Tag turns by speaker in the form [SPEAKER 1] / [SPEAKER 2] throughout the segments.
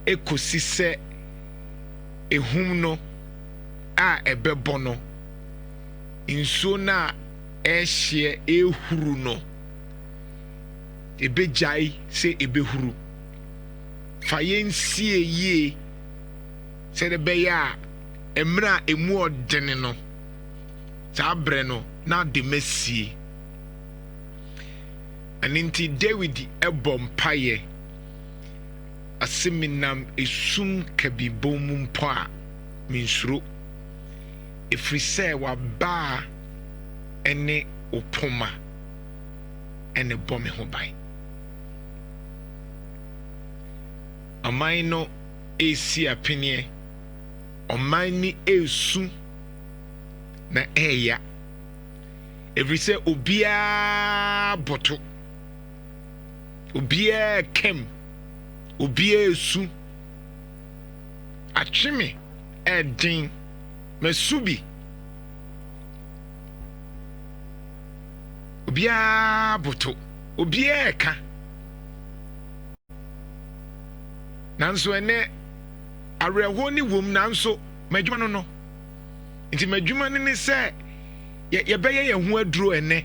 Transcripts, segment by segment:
[SPEAKER 1] ekosi se ehum no a ebebo no nsuo na ehye ehuru no ebejai se ebehuru fa yensie ye se de beya emra emu odene no sa bre no na de masie aninti David ebompaye asiminam esum kabibom mpo a minsuro efrise wa ba ene opoma ene bome ho bai amai no esi apenie omai ni esu na eya efrise obia boto obia kem obia esu atweme edin mesubi obia boto obia eka nanso ene areho ni wom nanso madwuma no nti madwuma ni se ye beye ye ho aduro ene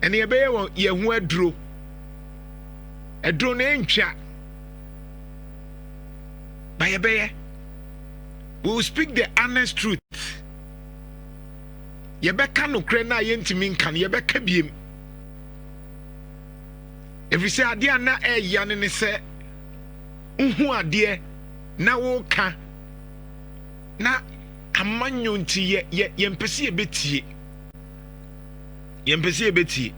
[SPEAKER 1] ye beye ye ho aduro na entwa ba ye beye we will speak the honest truth ye beka no kre na ye ntimi nkan ye beka biem every say ade na eya ne se uhu ade na wo ka na amanyo nti ye mpese ye betie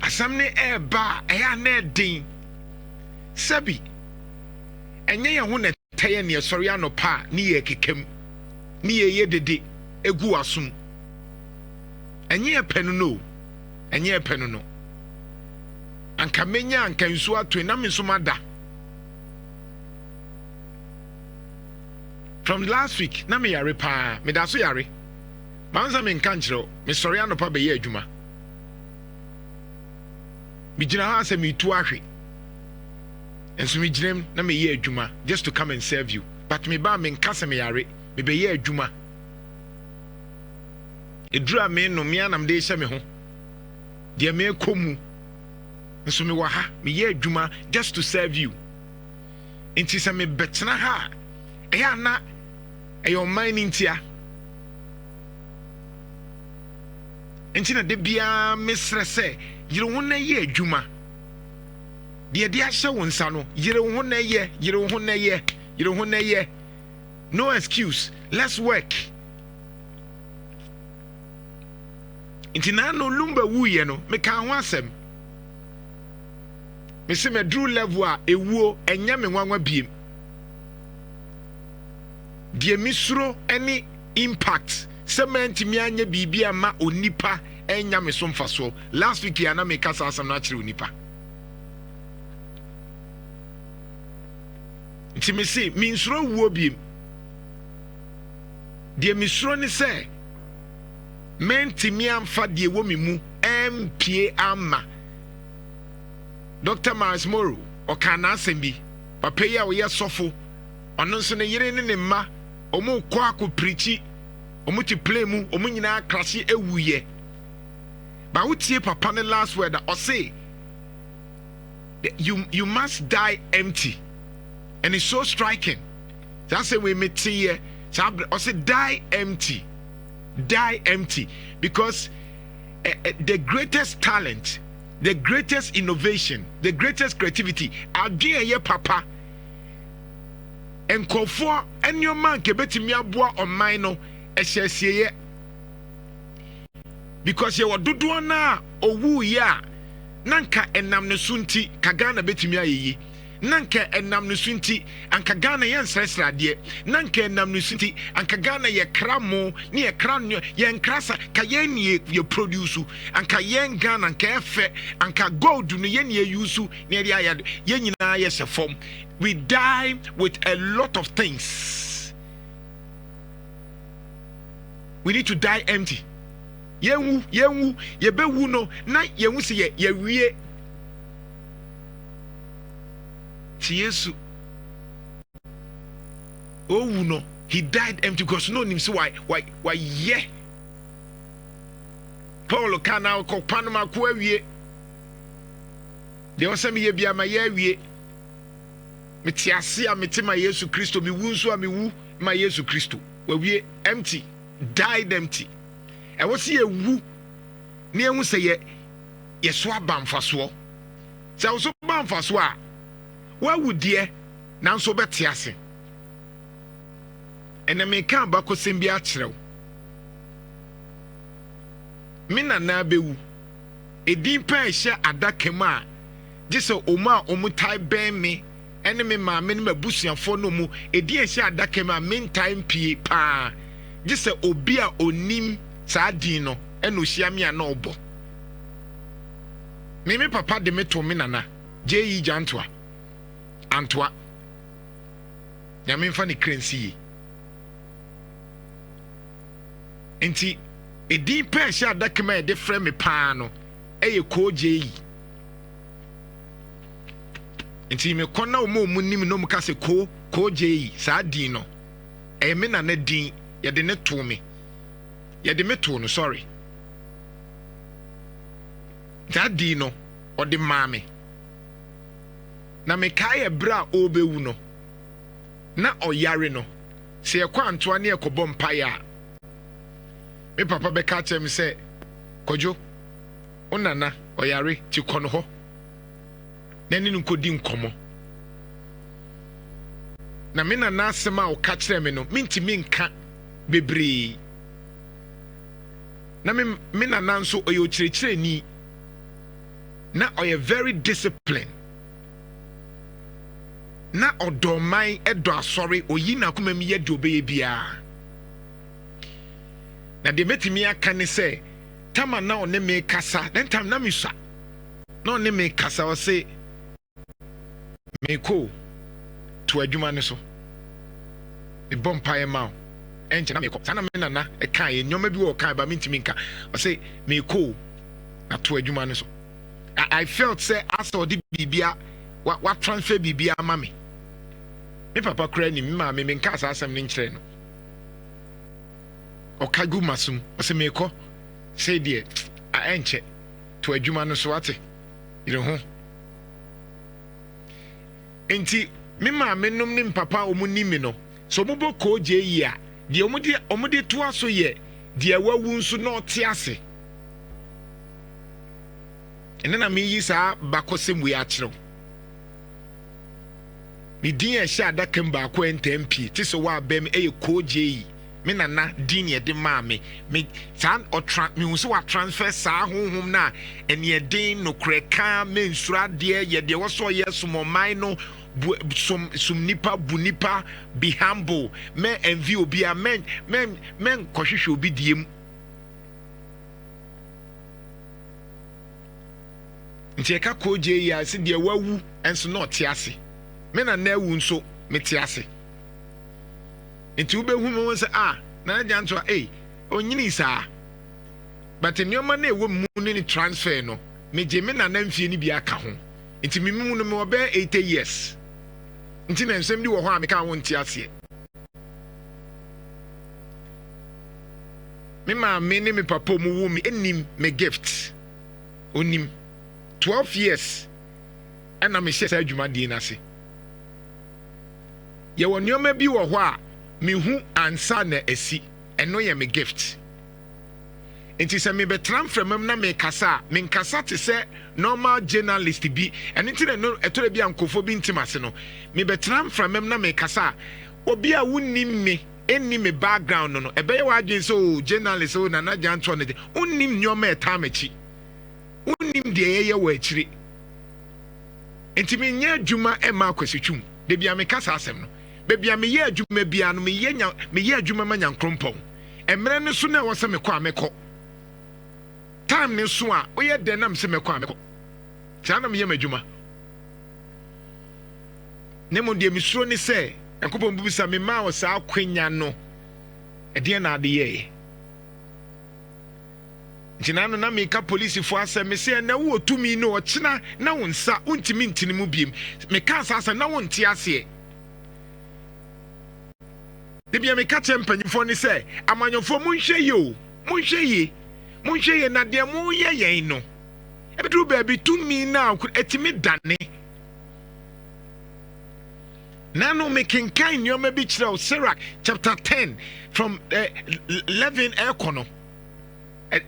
[SPEAKER 1] asamne eba eya na edin sabi enye ye ho na teye ne sori anopa ni ye kekam ni ye dede egu asum enye penu no anka menya anka nsu ato na mensomada from last week na me yare pa me da so yare manza me nka nkyerɛ me sori anopa be ye adwuma me gina ha se me tu ahwe enso me ginem na me ye adwuma just to come and serve you but me ba me nka se me yare me be ye adwuma edura me no me anam de hye me ho de me komu enso me wa ha me ye adwuma just to serve you enti se me betena ha eya na eyo mining tia enti na de bia mesre se yire ho na ye adwuma de ahye wo nsa no yire ho na ye no excuse let's work enti na no lumba wuye no me kan ho asem me se me drew level a ewuo enya me nwanwa biem de misuro any impact cement mi anya bibia ma onipa enya me so mfaso last week ya na me kasa asam na kire onipa nti me se mi nsuro wuo biem de misuro ni se menti mi amfa de wo mi mu empie ama Dr. Mars Moro o kana asembi papa ya wo ye sofo ono nso ne yire ne ne ma omu kwa ko preachi omu ti play mu omu nyina krashe ewuye ba wutie papa ne last word o say you must die empty and it's so striking that's the way me tie o say die empty because the greatest talent, the greatest innovation, the greatest creativity adwene ye papa enkofo enyo man ke betimi aboa oman no ehyesie because ye wododo na owu ya nanka enam ne sunti kagana betimi ayeyi nanka enam ne sunti anka Ghana ye nsresrade nanka enam ne sunti anka Ghana ye kramo ne ye kranyo ye nkrasa ka ye ne ye produce anka ye Ghana anka efe anka gold no ye ne ye use ne ye ayade ye nyina ye se form. We die with a lot of things. We need to die empty. Yewu yebewu no na yewu se ye wie yesu owu no he died empty because no nim so why yeah Paul kana ko panama ko awie de o se me ye bia ma ya awie meti ase a meti ma Yesu Kristo mi wu nso a mi wu ma Yesu Kristo wawie empty died empty e wo se ye wu ne ehu se ye so abamfaso se wo so bamfaso a wa wudie nanso beti ase ene me kan ba ko sem bia kirew mina na bewu edin pa ehye adakam a gise oma omutai ben me ene me ma me mabusuafo no mu edin ehye adakam a meantime pie pa gise obi a onim saa din no ene ohia me ana obo me papa de me to me nana Jantuah Antoa ya me fa ne krensi enti edin pa ehye adakam a de frɛ me pa no eye koji enti me kona o mo nim no mu ka se koji saa din no me na na din ye de ne to me ye de me to no sorry that din no o de maame na me kai ebra obewu no na oyare no se ye kwa Antoa ne ekobɔ mpaya me papa be ka chem se kojo onana oyare ti kono ho na ni nkodi nkomo na me nana asema o ka kire me no mintimi nka bebre na me nana nso oyo kirekire ni na oye very disciplined na odoman edo asori oyi na kuma mi ye de obeye bia na de metimi aka ne se tama na one me kasa then tam na misa na one me kasa o se me ko to adwuma ne so e bompae ma enche na me ko sana me nana e kan e nyoma bi wo kan ba mentimi nka o se me ko na to adwuma ne so I felt say aso di bibia what transfer bibia ma me papa kra ni ma me nka asasam ne nkyere no okagu masum o se me ko say die a enche to adwuma no so ate ire ho enti me ma me num ne papa omunimi no so mo bo ko je yi a de omode to aso ye de awawu nso na ote ase ene na me yi sa bakosem we a kire mi din e sha adakam ba ko entempi ti so wa bem e ko je yi me nana din ye de ma me san me hu so wa transfer sa honhom na ene ye din no kreka me nsura de ye de wo so ye sumoman no sum nipa bu nipa be humble men envy obi a men kohwehwe obi diem nti eka ko je ya se de wawu enso na ote ase me na na wu nso mete ase nti ube hu mo se Nana Jantuah onyini saa but nyoma na ewo mu ni transfer no me je me na na mfie ni bi aka ho nti me mu no me obe 80 years nti na nsem di wo ho a me ka ho nti ase me ma me ne me papa mu wu me enim me gift onim 12 years and I'm a share adwuma di na se ye wo nyoma bi wo ho a me hu ansa na esi eno ye me gift enti se me betram from na me kasa te se normal journalist bi eno ti no etore bi ankofo bi ntimase no me betram from na me kasa obi a wunnim me enni me background no ebe ye wa adwen so journalist o Nana Jantuah no de unnim nyoma etamachi unnim de ye wa akiri enti me nya adwuma e ma kwasitwum de bia me kasa asem no bebia me ye adwuma bia no me ye adwuma ma nyankrompon emre ne so na wo se me kwa mekọ time ne so a oye de nam se me kwa mekọ cha na me ye madwuma ne mo de misuro ni se yakopon bubisa me ma wo sa akwanya no e de na ade ye Jinano na meka police for asem me say na wo tumi no ochina na wonsa untimi ntini mu biem meka asasa na wonte ase de bia meka chempanyfo ni say amanyofo munhwe ye munhwe ye na de mu ye yen no ebedru baabi tumi na etimi dane nano making kind you may be Sirach chapter 10 from 11 ekono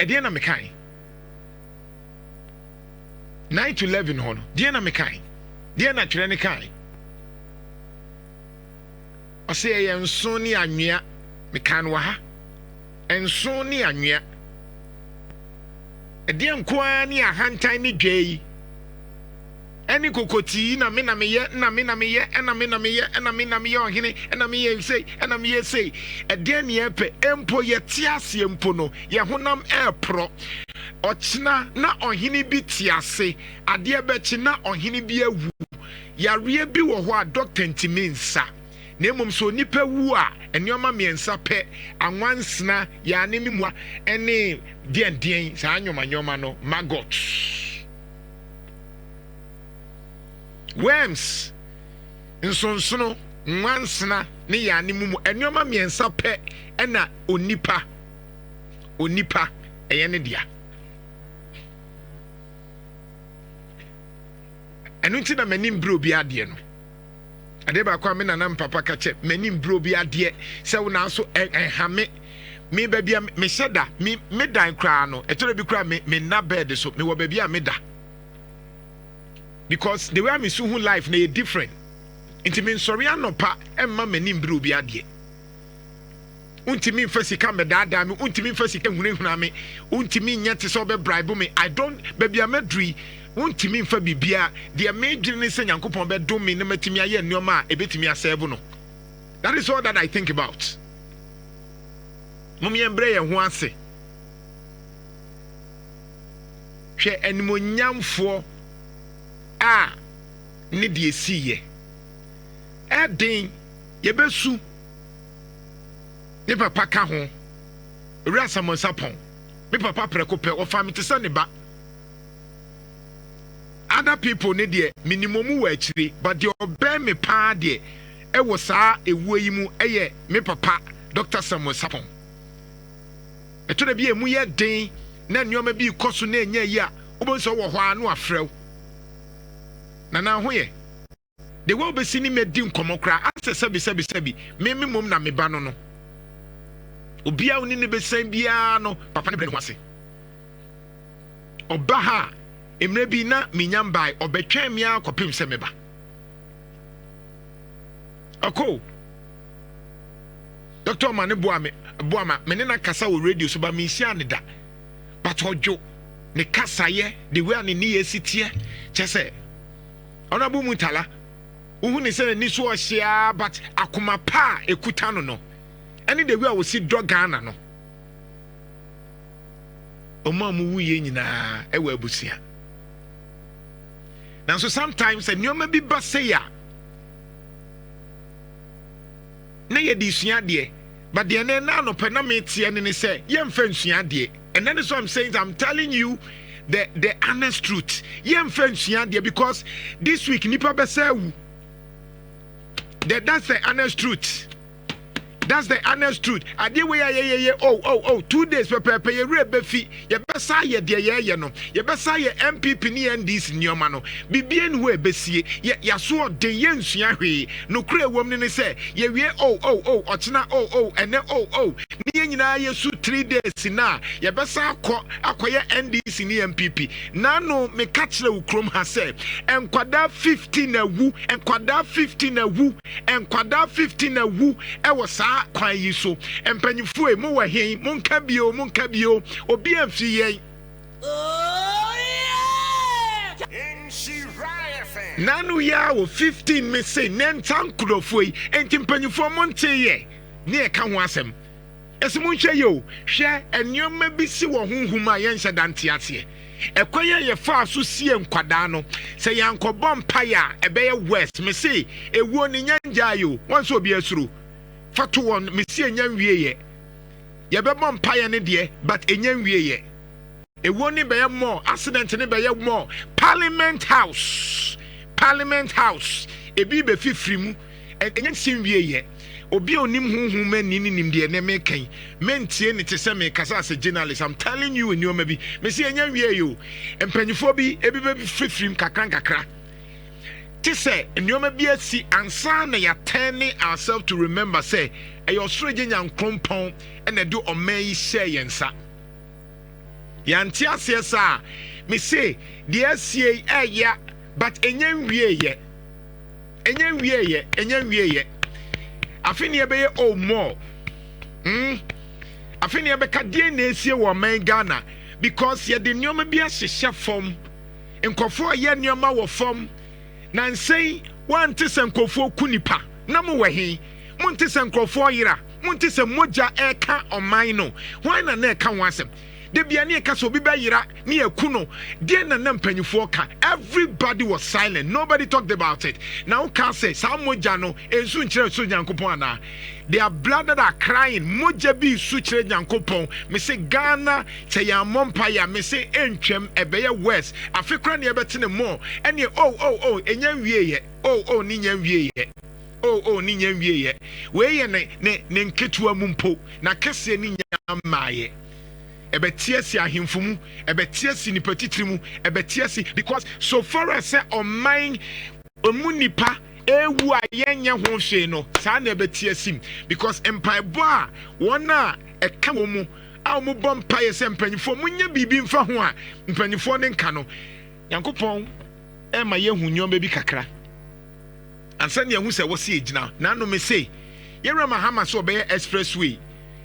[SPEAKER 1] Diana Mekai 9 to 11 hono Diana Mekai Diana Trene Kai I say enso ni anwea mekan wa ha enso ni anwea Edian kwa ni ahantan ni dwei Any kokoti na me ye ohene na me ye say na me ye say e de ne epe empo ye tiase empo no ye honam pro ochina na ohene bi tiase ade bechi na ohene bi awu yare bi wo ho a doctor ntimi nsa na emom so nipa wu a enioma miensa pe anwansena ya ne mimwa ene den sa anyoma no maggot worms nsonsono nwansena ne ya ne mumu enioma miensa pe ena onipa eye ne dia enu nti na manim bro bi ade no ade ba kwa me nana papa ka che manim bro bi ade se wo na so enhame me ba bia me sheda me dan kra no etore bi kra me na bed so me wo ba bia me da because the way I'm seeing life na different. Intimi sorry anopa emma manim bro bi ade. Untimi fasika me dada me untimi fasika hunehuna me untimi nyete so be bribe me I don't baby amedri untimi fa bibia de amedri ne se Nyankopon be do me na matimi aye nneoma a ebetimi asebe no. That is all that I think about. Mummy embre ye ho ase. Hwe animonyamfo ne de esiye edin yebesu ne papa ka ho rasa monsapon me papa preko pe o family tese ne ba other people ne de minimum wa akire but the obe me pa de e wo saa ewu yi mu eye me papa Dr. Samuel Sapon eto de bi emu ye den na nneoma bi koso na enya yi a obonso wo ho anu afrew Nana hoye the wo be sini medi nkomokra ase sebi me mom na me ba no obia woni ne be san bia no papa ne bre no ase oba ha emre bi na minyambai obetwa mi akopem se me ba ako Dr. Mane boama me ne na kasa wo radio so ba me sia ne da but ojo ne kasa ye the way ani ne yesitie chese Honorable Mutala, who is a niso share, but akuma pa ekutano no. Any day we will see drug Ghana no. Omamu ye na ewe busia. Now so sometimes and you may be basaya. Na ye di suya de, but the na no penameti and say yem fensuya de. And that is what I'm saying. I'm telling you. The honest truth. Yem fensuya there because this week nipa besewu. That's the honest truth. That's the honest truth. Ade we oh 2 days pepe ye rebefi ye besa ye de ye no. Ye besa ye MPP ni NDC nyoma no. Bibie nhu ebesie ye so de ye nsua hwe. No kura wom ne se ye wie ochina ene ni nyina ye su 3 days na ye besa akoye NDC ni MPP. Na no me ka kire wo krom ha se enkwada 15 na wu enkwada 15 na wu enkwada 15 na wu e wo sa kwan yi so empanyifo e mo wa hen monka bio obi amfi yen nanu ya wo 15 me say nentan krofo yi enti mpanyifo monte ye ne e ka ho asem ese monhwe yo hwe ennyoma bi si wo honhum a yen hyadante ate ekwaye ye fa so sie nkwada no se yankobom paya ebeye west me say ewuo ni nyanja yo won so obi asuru fatu won me si enyan wieye ye be bom paye ne de but enyan wieye e woni be ye more accident ni be ye more Parliament House ebi be fifiri mu enye simwie ye obi onim hunhun mani ni nim de na me kan mentie ni te se me kasa as a journalist. I'm telling you eni o ma bi me se enya wie yo empanyifo bi ebi be fifirim kakra ti se eni o ma bi asi ansa na ya turning ourselves to remember say eyo soroje nyankrompon ena do oman yi share yensa yanti asesa me say the asie eya but enya wie ye afini ebe o more afini ebe ka die na esie wo man Ghana because ye de nyoma bi ahyehyɛ fam nkofo ye nyoma wo fam na nsɛn wante sɛ nkofo kunipa na mo wɔ monte sɛ nkofo yira monte sɛ moja eka ɔman no wan na eka ho asɛm de bia ne eka so bi ba yira ne akuno de na mpanyifo ka everybody was silent, nobody talked about it. Now can say sa moja no ensu nkyerɛ so nyankopɔn ana their blood that are crying moja bi su kyerɛ nyankopɔn me say Ghana say ya mompa ya me say entwem ebeye west afikra ne ebetene mo ene oh enya wie ye ni nya wie ye ni nya wie ye we ye ne nketua mu mpo na kese ni nya maaye ebetiasi ahimfumu ebetiasi nipatitirimu ebetiasi because so far as say oman omunipa ewu ayenya ho hwe no saa na ebetiasi because empaibo a wona eka wo mu a wo bom paye se mpanyifo munya bibi mfa ho a mpanyifo ne nka no yankopon e ma ye hu nyom bi kakra ansa ne hu se wo se egina na no me say yera mahama so be expressway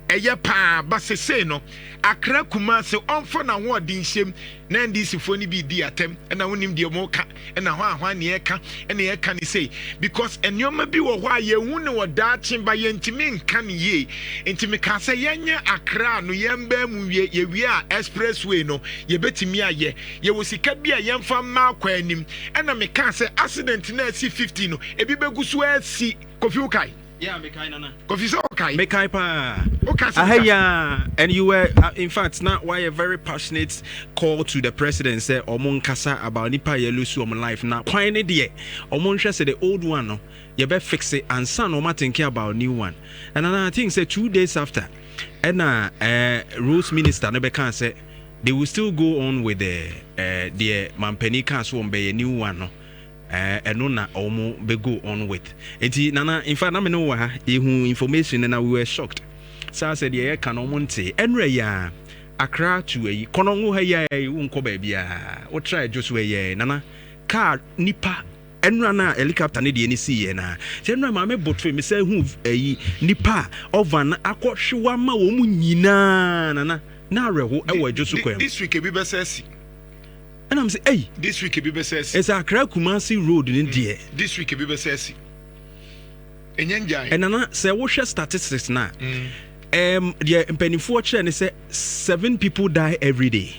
[SPEAKER 1] eye pa ba sese no akra kuma se onfo na ho odi nhyem na ndisi fo ni bi di atem na wonim de mo ka na ho ahwa ne eka na eka ni say because enyoma bi wo ho a ye hu ne wo daache ba ye ntimi nka ne ye ntimi ka se yenye akra no yemba mu ye wie a expressway no ye betimi aye ye wo sika bi a yemfa ma akwa anim na me ka se accident na asi 50 no ebi begusu asi Kofi Ukai.
[SPEAKER 2] Yeah, Mekai Nana.
[SPEAKER 1] Kofi okay.
[SPEAKER 2] Mekai pa.
[SPEAKER 1] Okay.
[SPEAKER 2] Yeah, and you were in fact not why a very passionate call to the president say Omon Kasa about Nipa Yelusu on life now. Why any day? Omon say the old one no, you better fix it and son no matter care about new one. And another thing say 2 days after, and rules minister never can say they will still go on with the Mampeni cast won't be a new one no. And na omo be go on with enti nana in fact na me no wa ha ehu information and we were shocked so I said yeah can omonte enre ya akra to ayi kono ngo ha ya unko ba bia wo try just we ya nana car nipa enra na helicopter ne de ni si ye na se enra ma me botwe me say hu ayi nipa ovan akohwewa ma wo mu nyina nana na reho e wa just kwem
[SPEAKER 1] this week e bi be say
[SPEAKER 2] and I'm saying, hey,
[SPEAKER 1] this week be says
[SPEAKER 2] it's a Kumasi road in India.
[SPEAKER 1] This week be says
[SPEAKER 2] and Nana say what statistics now. The pennyfo chain say 7 people die every day.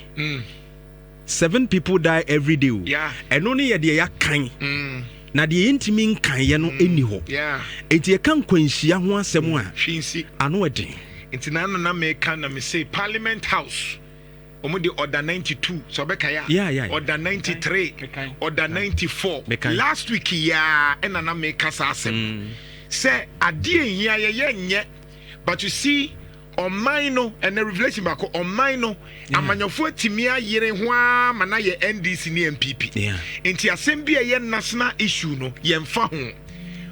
[SPEAKER 2] 7 people die every day.
[SPEAKER 1] Yeah.
[SPEAKER 2] And only the yakan. Na the intimate kan ya no eniho.
[SPEAKER 1] Yeah.
[SPEAKER 2] Enti e kan kwanhia ho asem a.
[SPEAKER 1] Hwinsi.
[SPEAKER 2] Ano eden.
[SPEAKER 1] Enti na me kan na me say Parliament House. Omudi order 92 so beka ya order 93 order 94 last week ya na make us asem say adie hia ye nye but you see on mine and the revelation back on mine amanyofo atimi ayere ho ama na ye NDC ni MPP enti asem bia ye national issue no ye mfa ho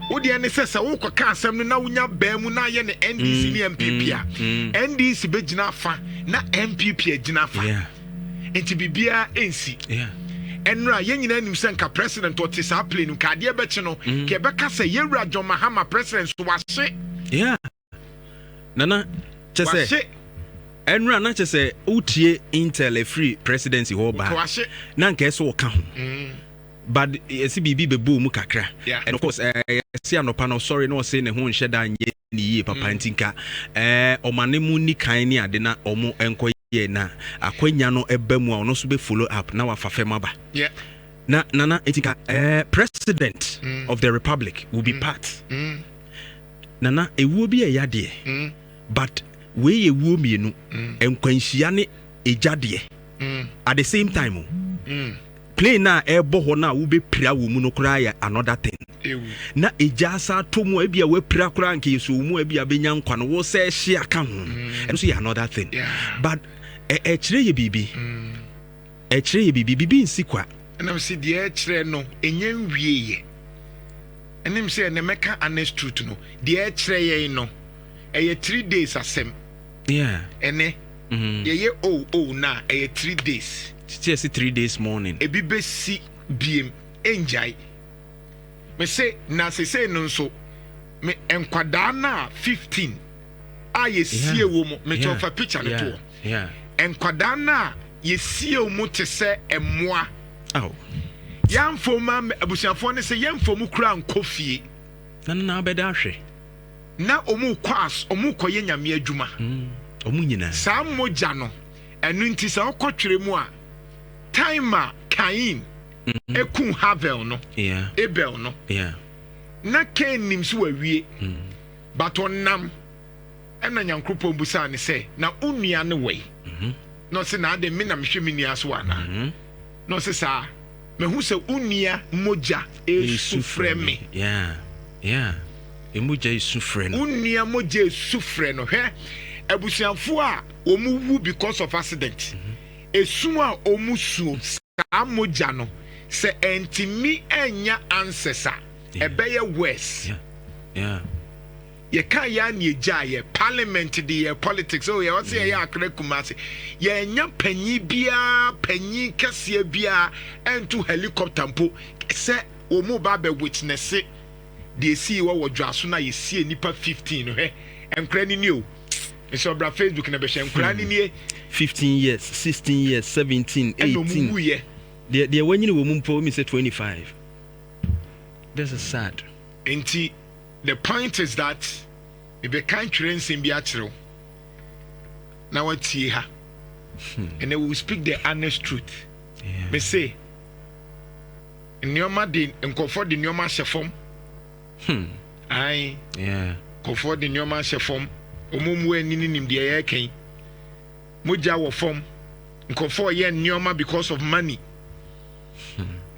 [SPEAKER 1] wodi ene sesa wo kwaka asem no na wonya ba mu na ye ne NDC ni MPP a NDC be gina fa na MPP agina fa enti bibia ensi enra ye nyina nim se nka president oti sa plane ka de be chi no ke be ka se yewura John Mahama president so wahye
[SPEAKER 2] nana chese enra na chese utie intel free presidency ho ba na nka eso wo ka ho but CBB be boom kakra and of course see anopa no sorry no say ne ho nhye da nye ni yi papa ntinka omane mu ni kan ni ade na omo enko ye na akwanya no eba mu a ono so be follow up na wa fafem aba na nana ntinka president of the republic will be part nana ewuo bi e yade but we ewuo mienu enkwanhia ne ejade at the same time plane na ebo ho na wo be pira wo mu no kura ya another thing na ejasa to mu ebia we pira kura nke so mu ebia benya nkwa no wo se hye aka ho and so ya another thing but kire ye bibi bibi nsikwa
[SPEAKER 1] and am see the kire no enye nwieye enim say na meka honest truth no the kire ye no 3 days asem ene ye na 3 days
[SPEAKER 2] just 3 days morning
[SPEAKER 1] ebi be si biem enjai me say na say no so me enkwada na 15 ye sie wo mo me chofa picture no to enkwada na ye sie wo mo te se emoa yamfo ma abusiafo ne se yamfo mu kura nkofie
[SPEAKER 2] na beda hwe
[SPEAKER 1] na omu kwas omu koye nyame adwuma
[SPEAKER 2] omu nyina
[SPEAKER 1] saa moja no enu nti sa okotwere mu a timer Cain ekun Havel no Abel no na Cain nim so awie but onam ena nyankropon busa ne se na onua ne wei no se na ade me na mhwe me nia so ana no se sa me hu se onua moja esufre me
[SPEAKER 2] emoja esufre no
[SPEAKER 1] onua moja esufre no hwe abusianfo a omu because of accident esu a omu suo saa moja no se entimi enya ancestor ebeye west ye kan ya na eja ye parliament de ye politics so ye wose ye akra kumase ye nya panyi bia panyi kase bia entu helicopter mpo se omu ba be witness de see wo dwaso na ye see nipa 15 no he enkra ni o so bra Facebook na be hye enkra ni
[SPEAKER 2] 15 years 16 years 17 18 they when you wo mpo me say 25 this is sad
[SPEAKER 1] enti the point is that if the country nsem bi akere na watie ha and they will speak the honest truth me say nyoma de nkofo de nyoma hyefom nkofo de nyoma hyefom omumu anini nim de ye kan moja wo fom nkofo ye nyoma because of money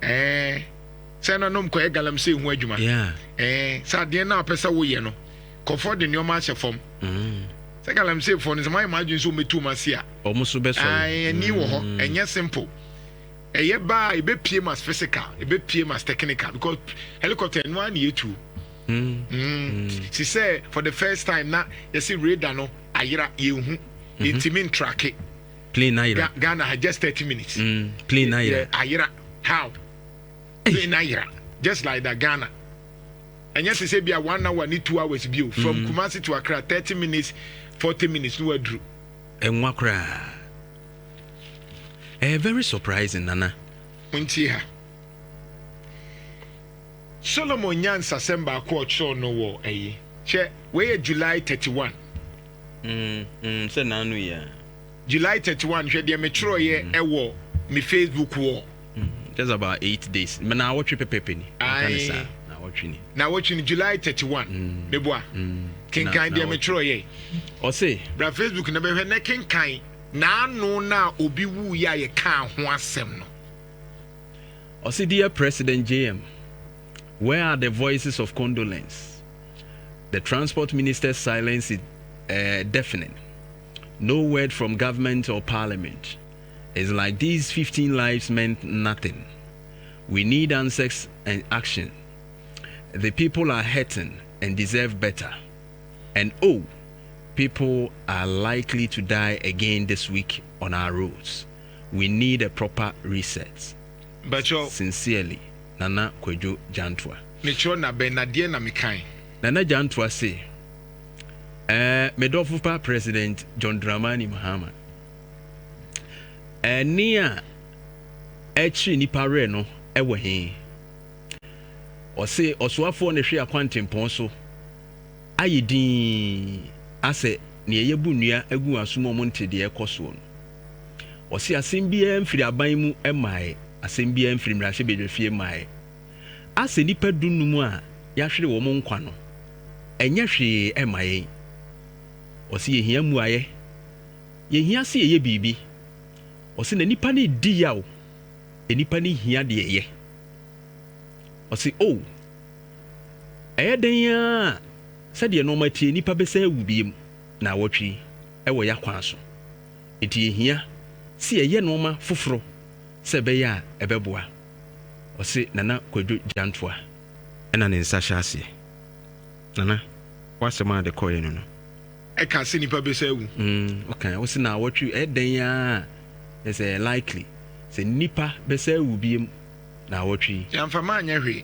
[SPEAKER 1] say no nom ko e galam say hu adwuma say de na pesa wo ye no nkofo de nyoma hyefom say galam say for no my imagine so metu masia
[SPEAKER 2] omuso be so
[SPEAKER 1] ni wo ho enye simple eye ba e be pie mas physical e be pie mas technical because helicopter no an ye tu she said for the first time na you see radar no ayira ye hu intimin track it
[SPEAKER 2] plane ayira
[SPEAKER 1] Ghana had just 30 minutes
[SPEAKER 2] plane
[SPEAKER 1] ayira how plane ayira just like that Ghana and yes say be 1 hour ni 2 hours bi from Kumasi to Accra 30 minutes 40 minutes no wadru
[SPEAKER 2] enwa kra very surprising Nana
[SPEAKER 1] unti ha Solomon Nyansa semba ko cho no wo ayi che we July 31
[SPEAKER 2] say nanu ya
[SPEAKER 1] July 31 hwe de metro ye ewo me Facebook wo
[SPEAKER 2] just about 8 days me na watch pepe ni kanisa na watch ni July 31 deboa kenkan de metro ye o say
[SPEAKER 1] bra Facebook na be hwe na kenkan na anu na obi wu ya ye kan ho asem no
[SPEAKER 2] o say dear President JM, where are the voices of condolence? The transport minister's silence is deafening. No word from government or parliament. It's like these 15 lives meant nothing. We need answers and action. The people are hurting and deserve better. And people are likely to die again this week on our roads. We need a proper reset.
[SPEAKER 1] But
[SPEAKER 2] sincerely, Nana Jantuah.
[SPEAKER 1] Mecho na benadie na mekan.
[SPEAKER 2] Nana Jantuah say, Medofupa President John Dramani Mahama. Nia echi nipa re no ewo he. O say osuafo ne hwe akwantempon so. Ayidin ase ne yebu nua agu asomo montede ekoso no. O say asembia mfiri aban mu emae, asembia mfiri mrahye bedwefie mae. Ase nipa dunum a yahwere wo mo nkwa no. Enye hwe emae. O say yehia muaye. Yehia se ye bibi. ɔse na nipa ne di yaw nipa ne hia de ye ɔse oh ɛyɛ den a sɛdeɛ no matie nipa bɛsɛ awu biem na wɔtwe ɛwɔ ya kwan so enti ehia si ɛyɛ no ma foforo sɛ bɛyɛ a ɛbɛboa ɔse Nana Jantuah ɛna ne nsa hyɛ aseɛ Nana wasɛm a de kɔɛ no no
[SPEAKER 1] ɛka sɛ nipa bɛsɛ awu
[SPEAKER 2] okay ɔse na wɔtwe ɛyɛ den a ɛsɛ likely sɛ nipa bɛsɛ awu biem na wɔtwe
[SPEAKER 1] yɛmfa ma anyɛ hwee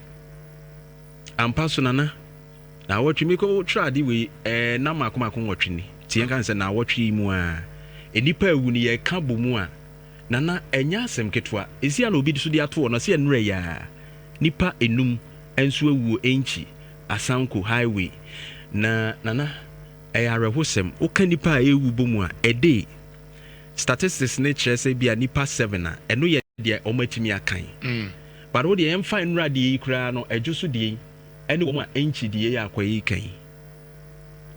[SPEAKER 2] ampa so Nana na wɔtwe mi kɔ trade we na makomako wɔtwe ni tie kan sɛ na wɔtwe mu a nipa awu ni yɛ ka bɔ mu a Nana ɛnya asɛm ketwa esia na obi so de ato no sɛ enure ya nipa enum enso awu enchi asanko highway na Nana ɛyare hosem woka nipa a ewu bɔ mu a ɛde statistics ne kyerɛ sɛ bia nipa 7 a ɛno yɛ deɛ ɔmatimi akan but wo deɛ ɛmfa enura de yi kura no ɛdwo so de ɛne wɔn a enchi de yɛ akɔyi kan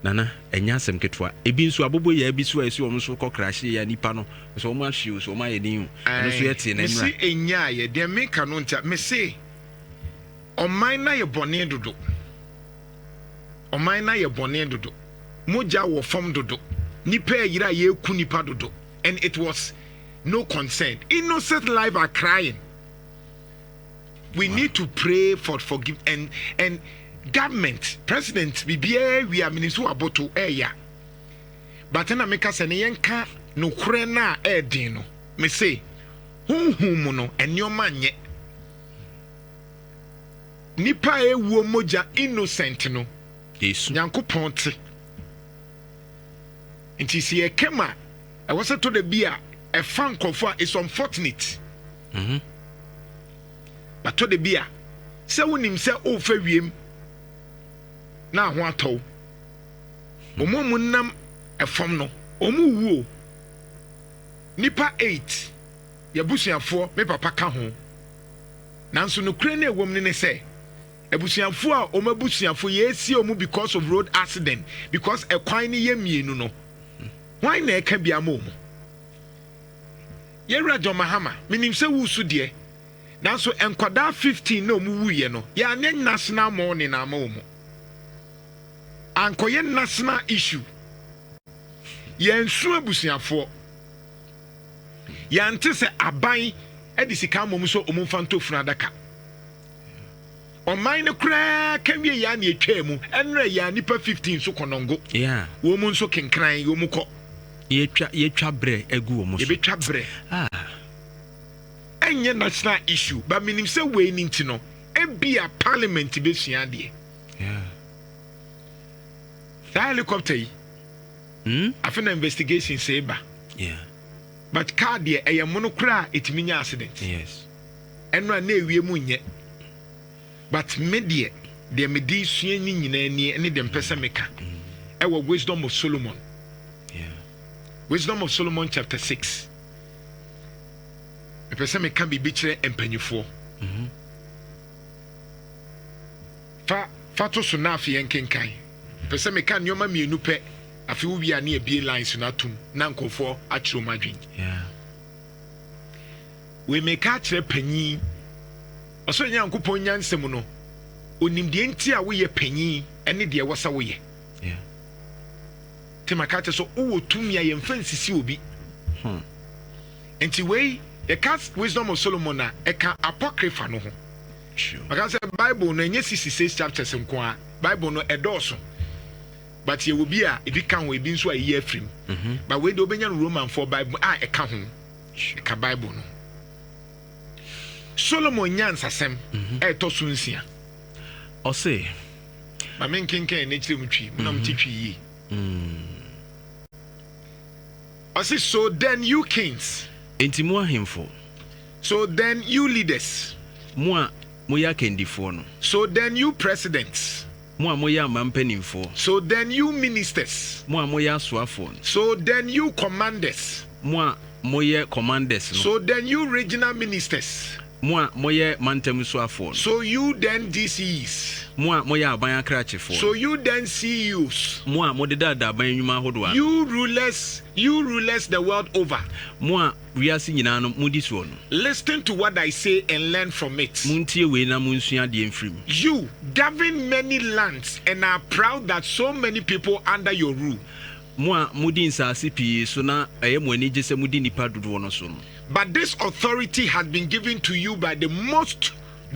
[SPEAKER 2] Nana ɛnya asɛm ketwa ebi nso abobo yɛ ebi so a esi wɔn so kɔ crash yɛ nipa no so wɔn ahye so wɔn ayɛ din ɛno so yɛ tie na enura
[SPEAKER 1] mesi enya yɛ deɛ meka no ntia mesi ɔman na yɛ bɔne dodo ɔman na yɛ bɔne dodo mogya wɔ fam dodo nipa yira yɛ ku nipa dodo and it was no concern innocent lives are crying we need to pray for forgive and government president bibia we are minister aboto eya but na meka se ne yenka no kure na edin no me say honhum no enioma nye nipa ewu moja innocent no
[SPEAKER 2] yesu
[SPEAKER 1] nyankopon te nti si ekema e was to the bia e fan kofo is unfortunate but to the bia se wonim se o fa wiem na ho atɔ omo nam efom no omo wuo nipa 8 yabusuafo me papa ka ho nanso no kure na ewom ne se abusuafo a omo abusuafo yesi omo because of road accident because ekwan ne yemienu no why na eka bia ma omo yewra John Mahama minim se wusu de nanso enkwada 15 na omo wuye no ya ne national morning na ma omo ankoye national issue yensu abusuafo yante se aban edi sika mom so omumfa ntofunu adaka oman ne kura kawie ya na etwa mu enre ya nipa 15 so konongo wo mu nso kenkran wo mu kɔ
[SPEAKER 2] yetwa bre egu wo mu so
[SPEAKER 1] yebetwa bre enye national issue ba minim se we ni ntino ebia parliament be sua de that helicopter after the investigation say ba but car there a monokra etiminya accident
[SPEAKER 2] yes
[SPEAKER 1] enra na ewie mu nye but media de medi sua ni nyina ni ene de mpesa meka e wo wisdom of Solomon wisdom of Solomon chapter 6 mpesa meka bibi kire empanyifo fa to so na afie nkenkan pese meka nyoma mienu pe afi wo bia na ebie lines na tum na nkofo akiro madwen we meka kire panyi oso nya nkopon nyansem no onimde nti a wo ye panyi ene de wosa wo ye te maka te so wo tumi a yemfa nsisi obi enti we the cast wisdom of Solomon na eka apocrypha no ho maka se Bible no enye 66 chapters nko a Bible no edoso but ye will be a if you can we been so a year frame but we do obenya Roman for Bible e ka ho e ka Bible no Solomon nyansa sem e to so nsia
[SPEAKER 2] o say
[SPEAKER 1] ma men kenken na chire mtwi na mtitwi yi I say so then you kings
[SPEAKER 2] enti mo ahemfo
[SPEAKER 1] so then you leaders
[SPEAKER 2] mo ya kendifo no
[SPEAKER 1] so then you presidents
[SPEAKER 2] mo ya mampanimfo
[SPEAKER 1] so then you ministers
[SPEAKER 2] mo ya soafo
[SPEAKER 1] so then you commanders
[SPEAKER 2] mo ya commanders no
[SPEAKER 1] so then you regional ministers
[SPEAKER 2] mo ya mantam soafo
[SPEAKER 1] so you then DCs
[SPEAKER 2] Moa moya aban akrachefo.
[SPEAKER 1] So you then CEOs.
[SPEAKER 2] Moa modeda da aban nyuma hodo.
[SPEAKER 1] You rulers the world over.
[SPEAKER 2] Moa wiase nyina no mudi so no.
[SPEAKER 1] Listen to what I say and learn from it.
[SPEAKER 2] Muntie we na munsua de mfrim.
[SPEAKER 1] You govern many lands and are proud that so many people under your rule.
[SPEAKER 2] Moa mudi nsase pi so na mo ani gye se mudi nipa dodo no so no.
[SPEAKER 1] But this authority has been given to you by the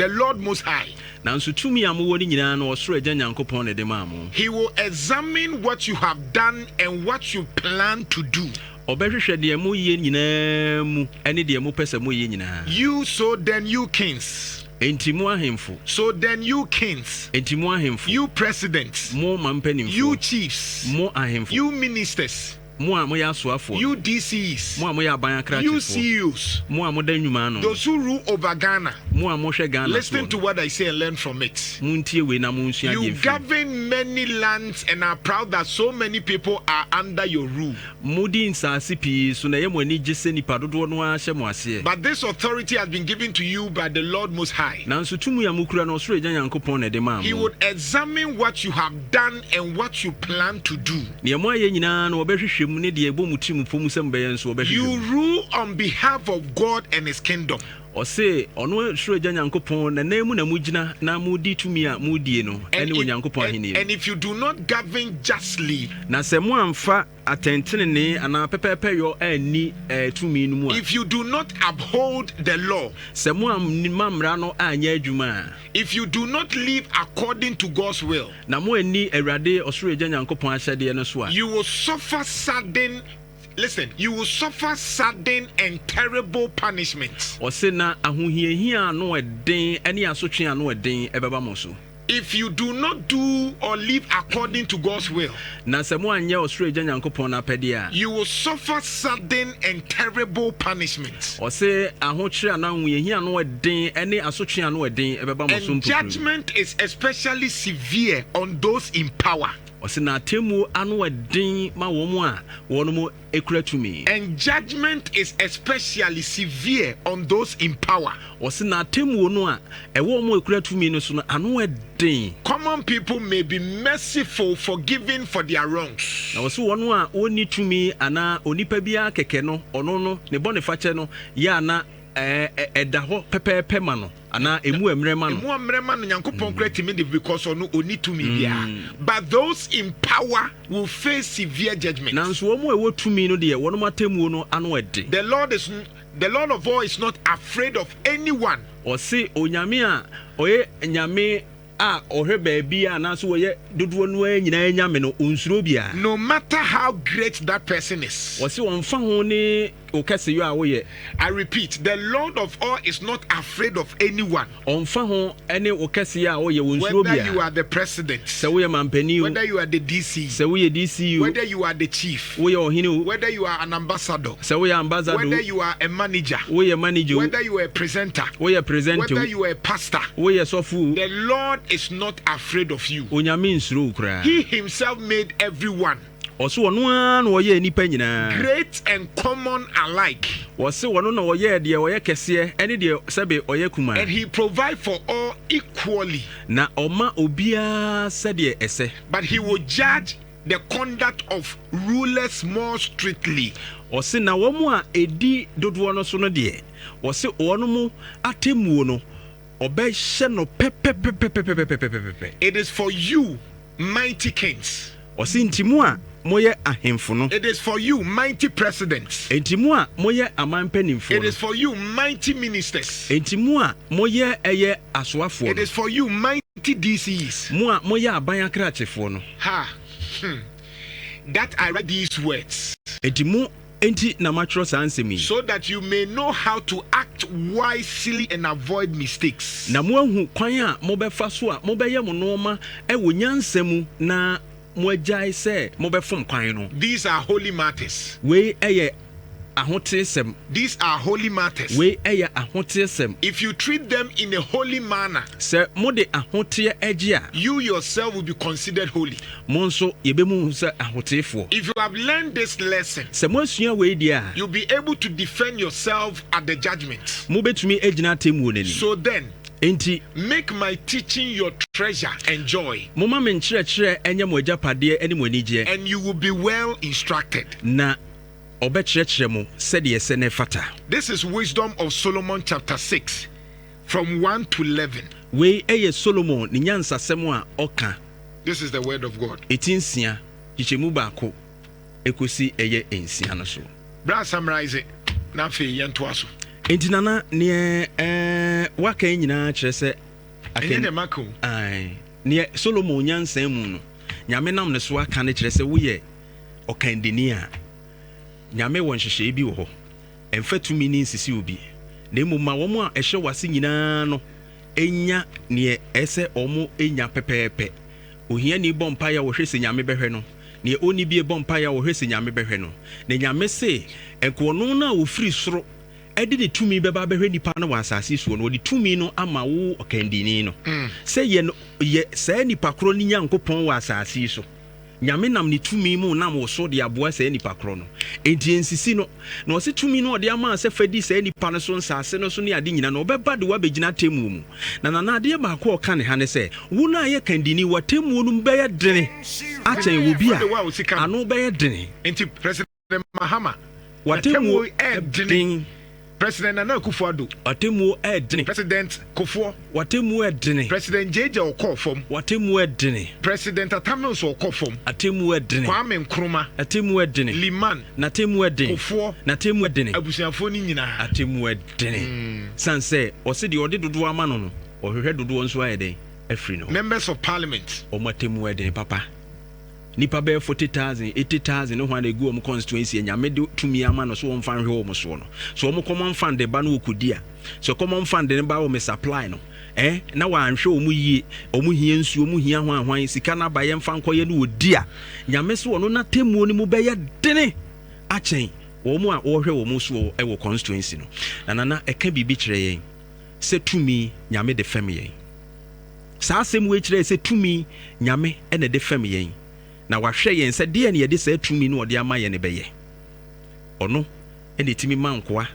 [SPEAKER 1] Lord Most High.
[SPEAKER 2] Nanso tumi amowo ni nyina no osoro agya Nyankopon ne de ma mo.
[SPEAKER 1] He will examine what you have done and what you plan to do.
[SPEAKER 2] Obehwehwe de mo ye nyina mu ene de mo pese mo ye nyina.
[SPEAKER 1] You so then you kings.
[SPEAKER 2] Entimu ahemfo.
[SPEAKER 1] So then you kings.
[SPEAKER 2] Entimu ahemfo.
[SPEAKER 1] You presidents.
[SPEAKER 2] Mo mampanimfo.
[SPEAKER 1] You chiefs.
[SPEAKER 2] Mo ahemfo.
[SPEAKER 1] You ministers.
[SPEAKER 2] Mo ya soafo.
[SPEAKER 1] You DCs.
[SPEAKER 2] Mo ya ban akrachefo.
[SPEAKER 1] You CEOs.
[SPEAKER 2] Mo da nwuma no.
[SPEAKER 1] Those who rule over Ghana.
[SPEAKER 2] Mo hwe Ghana.
[SPEAKER 1] Listen to what I say and learn from it.
[SPEAKER 2] Muntie we na munsua de.
[SPEAKER 1] You govern many lands and are proud that so many people are under your rule.
[SPEAKER 2] Mudi nsase pi so na ye mo ani gye nipa dodo no a hye mo ase.
[SPEAKER 1] But this authority has been given to you by the Lord Most High.
[SPEAKER 2] Nanso tumu ya mukura no osoro agya Nyankopon ne de ma mo.
[SPEAKER 1] He would examine what you have done and what you plan to do.
[SPEAKER 2] Ne mo aye nyina no obehwehwe mu ne de ebo you
[SPEAKER 1] rule on behalf of God and His kingdom.
[SPEAKER 2] Ose ono suro agya Nyankopon na nemu na mugina na mudi tumi a mudie no ene Onyankopon ahini.
[SPEAKER 1] And if you do not govern justly,
[SPEAKER 2] na se mo amfa atentene ne ana pepepe yo ani tumi no mu a,
[SPEAKER 1] if you do not uphold the law,
[SPEAKER 2] se mo amra no anya adwuma,
[SPEAKER 1] if you do not live according to God's will,
[SPEAKER 2] na mo ani Awurade osuro agya Nyankopon ahyede no so a,
[SPEAKER 1] you will suffer sudden and terrible punishments.
[SPEAKER 2] Osena ahohiahia no eden ene asotwe ano eden ebeba mo so.
[SPEAKER 1] If you do not do or live according to God's will,
[SPEAKER 2] na se mo anya osuro agya Nyankopon na pede a,
[SPEAKER 1] you will suffer sudden and terrible punishments.
[SPEAKER 2] Ose ahokyere na ahohiahia no eden ene asotwe ano eden ebeba mo so.
[SPEAKER 1] And judgment is especially severe on those in power.
[SPEAKER 2] Osena temu ano eden ma wo mo a wo no mo ekura tumi.
[SPEAKER 1] And judgment is especially severe on those in power.
[SPEAKER 2] Osena temu no a ewo mo ekura tumi no so no ano eden.
[SPEAKER 1] Common people may be merciful, forgiving for their wrongs.
[SPEAKER 2] Na wo no a oni tumi ana onipa bia keke no ono no ne bonifache no ya na edaho pepepe ma no ana emu emrema no
[SPEAKER 1] Nyankopon create me because onu oni tumi bia. But those in power will face severe judgment.
[SPEAKER 2] Nanso wo mo ewo tumi no de wono matemu no ano ede.
[SPEAKER 1] The Lord of all is not afraid of anyone.
[SPEAKER 2] O se onyame a oye nyame a ohwe baabi a na so woye dodo no anyina nyame no onsuro bia.
[SPEAKER 1] No matter how great that person is.
[SPEAKER 2] O se wonfa ho ne okase yo a woye.
[SPEAKER 1] I repeat, the Lord of all is not afraid of anyone.
[SPEAKER 2] Onfa ho ene okase ya woye wonsuro bia.
[SPEAKER 1] Whether you are the president,
[SPEAKER 2] se woye mampani,
[SPEAKER 1] whether you are the DC,
[SPEAKER 2] se woye DC,
[SPEAKER 1] whether you are the chief,
[SPEAKER 2] woye ohini,
[SPEAKER 1] whether you are an ambassador,
[SPEAKER 2] se woye ambassador,
[SPEAKER 1] whether you are a manager,
[SPEAKER 2] woye manager,
[SPEAKER 1] whether you are a presenter,
[SPEAKER 2] woye presenter,
[SPEAKER 1] whether you are a pastor,
[SPEAKER 2] woye sofu,
[SPEAKER 1] the Lord is not afraid of you.
[SPEAKER 2] Onyame nsuro kra.
[SPEAKER 1] He himself made everyone.
[SPEAKER 2] Oso wono an woye nipa nyina.
[SPEAKER 1] Great and common alike.
[SPEAKER 2] Wose wono na woye de woye kese ene de sebe oye kuma.
[SPEAKER 1] And he provide for all equally.
[SPEAKER 2] Na oma obia sede ese.
[SPEAKER 1] But he will judge the conduct of rulers more strictly.
[SPEAKER 2] Ose na womo a edi dodo no so no de. Wose wono mu atemu no.
[SPEAKER 1] It is for you, mighty kings.
[SPEAKER 2] It
[SPEAKER 1] is for you, mighty presidents.
[SPEAKER 2] It
[SPEAKER 1] is for you, mighty ministers.
[SPEAKER 2] It
[SPEAKER 1] is for you, mighty DCs. That I read these words. So that you may know how to act wisely and avoid mistakes. These are holy matters. These are holy matters. If you treat them in a holy manner, you yourself will be considered holy. If you have learned this lesson, you'll be able to defend yourself at the judgment. So then,
[SPEAKER 2] enti
[SPEAKER 1] make my teaching your treasure and joy.
[SPEAKER 2] Moma men kyerɛkyerɛ ɛnyɛ mo agyapade ɛne mo anigye.
[SPEAKER 1] And you will be well instructed.
[SPEAKER 2] Na ɔbɛkyerɛkyerɛ mo sɛdeɛ ɛsɛ ne fata.
[SPEAKER 1] This is Wisdom of Solomon chapter 6 from 1 to 11.
[SPEAKER 2] Wei ɛyɛ Solomon ne nyansasɛm a ɔka.
[SPEAKER 1] This is the word of God.
[SPEAKER 2] Ɛti nsia kyekyɛmu baako ɛkɔsi ɛyɛ nsia no so.
[SPEAKER 1] Bra summarize it. Na afei yɛntoa so.
[SPEAKER 2] Enti nana neɛ waka nyinaa kyerɛ sɛ
[SPEAKER 1] ɛnyɛ ne mako.
[SPEAKER 2] neɛ Solomon nyansan mu no nyame nam ne so aka ne kyerɛ sɛ woyɛ ɔkandeni a nyame wɔ nhyehyɛe bi wɔ hɔ ɛmfa tumi ne nsisi obi na mmom ma wɔn a ɛhyɛ wase nyinaa no ɛnya neɛ ɛsɛ ɔmo ɛnya pɛpɛɛpɛ ohiani bɔ mpaeɛ a wɔhwɛ sɛ nyame bɛhwɛ no neɛ ɔni bie bɔ mpaeɛ a wɔhwɛ sɛ nyame bɛhwɛ no na nyame se ɛnkɔɔno no a wɔfiri soro ɛde ne tumi bɛba bɛhwɛ nipa no wɔ asase so no wɔde tumi no ama wo ɔkandini no sɛ yɛ saa nipa korɔ ne nyankopɔn wɔ asase so nyame nam ne tumi mu nam wo so de aboa saa nipa korɔ no enti nsisi no na ɔse tumi no ɔde ama sɛ fadi saa nipa no so nsase no so ne ade nyina no ɔbɛba de wabɛgyina atemmuo mu na nanadeɛ baako ɔka ne ha ne sɛ wo no a yɛ kandini watemmuo no bɛyɛ dene akyɛn wɔ bi a ano bɛyɛ dene
[SPEAKER 1] enti President Mahama
[SPEAKER 2] watemmuo ɛdene
[SPEAKER 1] President Nana Jantuah
[SPEAKER 2] watemmuo ɛdene
[SPEAKER 1] President Kofoɔ
[SPEAKER 2] watemmuo ɛdene
[SPEAKER 1] President JJ Okofom
[SPEAKER 2] watemmuo ɛdene
[SPEAKER 1] President Atamils Okofom
[SPEAKER 2] atemmuo ɛdene
[SPEAKER 1] Kwame Nkrumah
[SPEAKER 2] atemmuo ɛdene
[SPEAKER 1] Liman
[SPEAKER 2] natemmuo ɛdene
[SPEAKER 1] Kofoɔ
[SPEAKER 2] natemmuo ɛdene
[SPEAKER 1] abusuafo ni nyinaa
[SPEAKER 2] atemmuo ɛdene sanse ɔse de ɔde dodo ama no no ɔhwehwɛ dodo nso ayɛ den afiri no
[SPEAKER 1] Members of Parliament
[SPEAKER 2] ɔmo atemmuo ɛdene papa nipa bɛyɛ 40,000 80,000 no ho na egu ɔmo constituency nyame de tumi ama no so wɔn fan hwɛ ɔmo so no so ɔmo common fund de ba no okudi a so common fund ne ba ɔmo supply no na wanhwɛ ɔmo yie ɔmo hia nsuo ɔmo hia hwan sika na ba yɛ mfa nkɔyɛ no odi a nyame so ɔno na temuo ne mu bɛyɛ dene akyɛn ɔmo a ɔhwɛ ɔmo so ɛwɔ constituency no nana ɛka bibi kyerɛ yɛn sɛ tumi nyame de fam yɛn saa asɛm wo kyerɛ sɛ tumi nyame ɛna de fam yɛn na wahwɛ yɛn sɛ deɛ ne yɛde sɛ tumi no ɔde ama yɛn ne bɛyɛ ɔno ɛna ɛtumi ma nkoa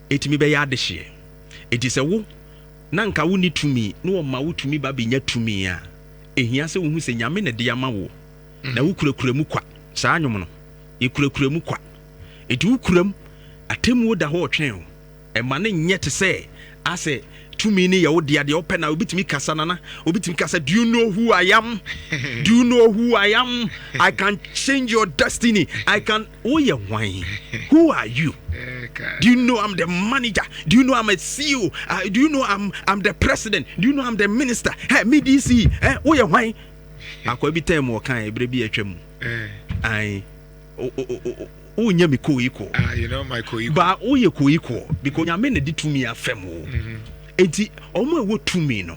[SPEAKER 2] ɛtumi bɛyɛ adehyeɛ ɛti sɛ wo na nka wo ni tumi na ɔma wo tumi ba bɛnya tumi a ɛhia sɛ wohu sɛ nyame ne de ama wo na wo kurakura mu kwa saa nwom no yɛkurakura mu kwa ɛti wo kuram atemmuo da hɔ ɔtwɛn o ɛma ne nyɛ te sɛ asɛ tumi ni yawo dia de open na obitimi kasa nana obitimi kasa do you know who I am do you know who I am I can change your destiny I can oh yeah why who are you do you know I'm the manager do you know I'm a CEO do you know I'm the president do you know I'm the minister hey me DC oh yeah why akwa bi time wo kan ebre bi atwam ai o nya me ko iko
[SPEAKER 1] you know my ko iko
[SPEAKER 2] ba o ye ko iko because nyame na di tumi afem o enti omo ewo tumi no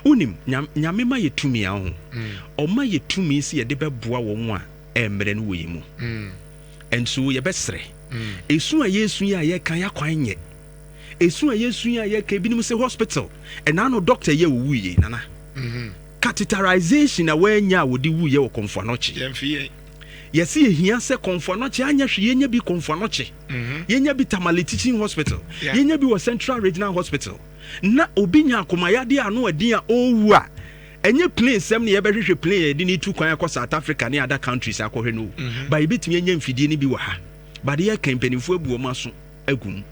[SPEAKER 2] unim nyame ma ye tumi a ho oma ye tumi si ye de beboa wo ho a emre no wo mu enso ye besre esu a yesu ya ye kan yakwan nye esu a yesu ya ye ka binim se hospital ena no doctor ye wo wuye nana catheterization a wanya wodi wuye wo konfoanoche
[SPEAKER 1] yemfie
[SPEAKER 2] yesi ehia se konfoanoche anya hwe yenya bi konfoanoche yenya bi Tamale Teaching Hospital yenya bi wo Central Regional Hospital na obi nya akomayade ano adin a owu a enye plane sem ne yebehwehwe plane edi ni tu kwan akọ South Africa ne other countries akọhwe no ba ebetumi enya mfidie ni bi wa ha ba de ye kampanifo abuo maso agum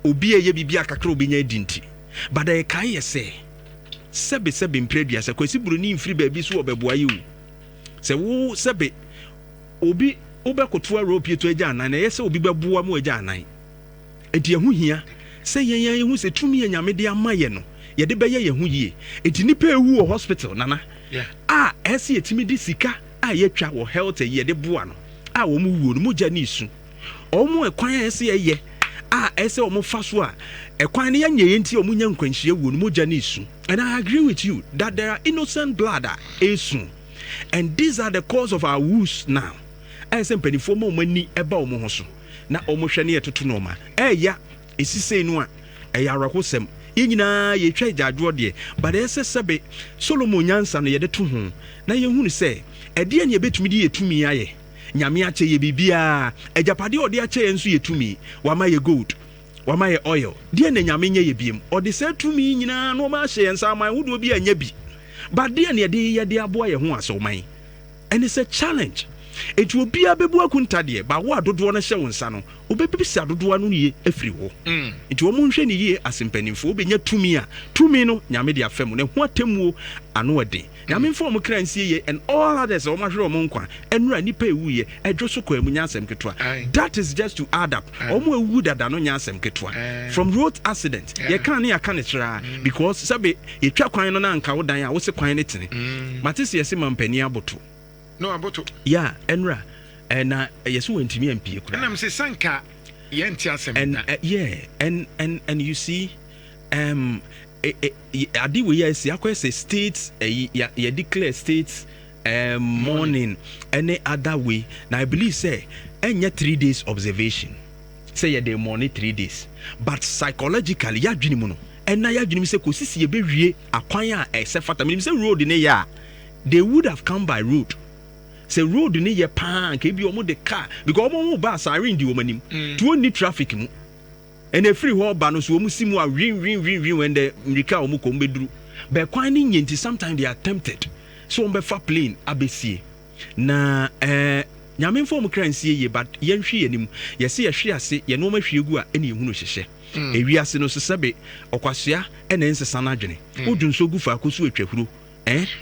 [SPEAKER 2] obi eye bibia kakra obi nya edinti ba de kai ye se sebe mpredua se kwesi buru ni mfiri ba bi so obeboa yi o se wo sebe obi obekotoa rope to agya anan na ye se obi beboa mu agya anan enti ehu hia se yen hu se tumi ya nyame de ama ye no ye de beye ye hu yie enti nipa ewu o hospital nana ese yetimi di sika a ye twa wo health ye de boa no wo mu wuo no mu gya ni su o mu ekwan ese ye ese o mu fa so a ekwan ne ye enti o mu nya nkwanhie wuo no mu gya ni su and I agree with you that there are innocent blood esu and these are the cause of our wounds now ese mpanifo mo mani eba o mu ho so na o mu hwe ne yetoto no ma ya esisei no a ɛyarahosɛm yɛnyina yɛtwa agyaadwo de but ɛsɛ sɛbe Solomon nyansa no yɛde to ho na yɛhunu sɛ ɛdeɛ ne yɛbɛtumi de yɛtumi ayɛ nyame akyɛ yɛ bibia agyapade ɔde akyɛ yɛ nso yɛtumi wama yɛ gold wama ye oil de na nyame nya ye biem ode say tumi nyina no ma hye ensa man wo do bi anya bi but de na ye de aboa ye ho aso man and it's a challenge. It will be a bebu akuntade ba wo adodo no hye wo nsa no obebisi adodo no ye afiri wo it wo munhwe ne ye asempanimfo obenya tumi a tumi no nyame de afam ne ho atemuo ano ade nyame mfo mo kransie ye and all others o mahwe o mo nkwa enura nipa ewu ye edwo so kwa emunya asem ketwa that is just to add up o mo ewu dada no nya asem ketwa from road accident ye kan ne aka ne kira because sabe etwa kwan no na nka wo dan a wo se kwan ne tene matese ye se mampani aboto
[SPEAKER 1] no aboto
[SPEAKER 2] yeah enra and yes we ntimi ampie kura
[SPEAKER 1] and am say sanka yenti asem
[SPEAKER 2] and yeah and you see adi we yes yakwese states ya declare states morning any other way now I believe say enya 3 days observation say ya the morning 3 days but psychologically ya dwini mu no and na ya dwini say kosisi ye bewie akwan a ese fata me say road ne ya they would have come by road. Say road ni ye pan ke bi omo de car because omo ba sare ndi omanim to oni traffic mu and free ho ba no so omo simu a win when the mrika omo ko mbeduru be kwan ni nyenti sometimes they are tempted so omo be fa plane abesie na nyame mfo omo kransie ye but ye nhwe yanim ye se ye hwe ase ye no ma hwe egu a ene ehunu hyehye ewi ase no sesebe okwasea ene nsesa na adwene odunso gu fa akoso atwahuro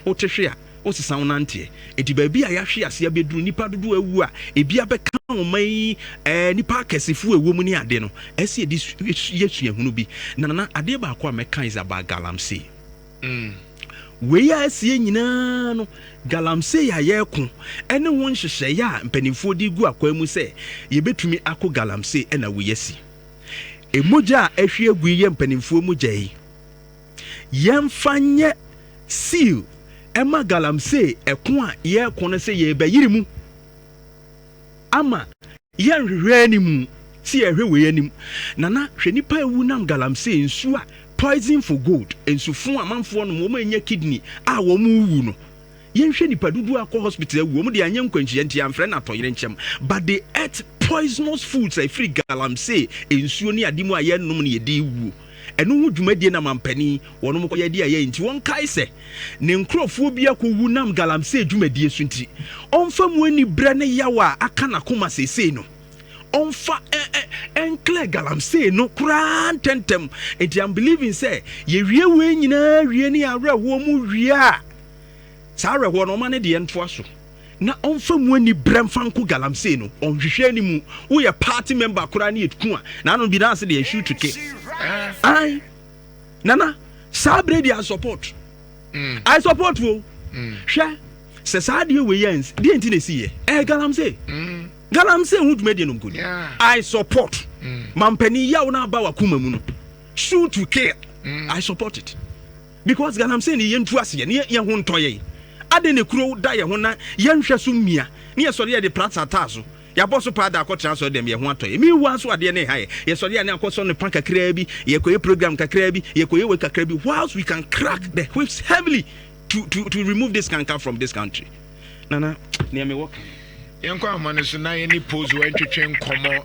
[SPEAKER 2] wotehwe a o se sound nante enti ba bi a ya hwe ase abeduru nipa dodo awu a ebi abeka omai nipa kesefu ewu mu ni ade no ese edi yesu ehunu bi na ade ba akwa meka is about galamsey we ya ase nyina no galamsey ya yeko ene won hyehyɛ ya mpanimfo di gu akwa mu se ye betumi akọ galamsey na we yesi emoja a ehwe egu ye mpanimfo mu gye yemfanye seal Emma galamsey ekwa ye kono se ye bayiri mu ama ye nhwehwe ni mu si ye hwe we anim nana hwe nipa ewu nam galamsey nsu a poison for gold ensufu amanfo no mo anya kidney a wo mu wu no ye nhwe nipa dudu akọ hospital ewu mo de anya nkwanchi enti amfre na toyere nchem but they ate poisonous foods a free galamsey ensuo ni adimu a ye nom ne ye de wu enu hu dwumadie na mampani wono mo koyade aye nti won kai se ne nkrofo bi akowu nam galamsey dwumadie so nti onfa mu ani bre ne yawa aka na koma sesei no onfa enkle galamsey no kran tentem enti am believing say ye wie we nyina wie ni areho mu wie a sa areho no ma ne de nto aso na onfa mu ani bre mfanko galamsey no onhwehwe ani mu wo ye party member kran ne etuku a na no bi na ase de shoot to ke I Nana sabre dia support I support wo hwe se saade we yens de enti na siye galamsey hu dwumade no nkodi I support mampani yawo na ba wakuma mu no shoot to kill I support it because galamsey ni yentu ase ye ho ntoye ade ne kuro da ye ho na yenhwe so mmia ne ye sori ye de plata taso ya boso pada akotra so dem ye ho atoye mi wu aso ade ne haye ye sori ane akoso ne pan kakra bi ye koye program kakra bi ye koye we kakra bi whilst we can crack the whips heavily to remove this canker from this country nana ne me work
[SPEAKER 1] yenkwa amane so na ye ni pose wa ntwetwe nkomo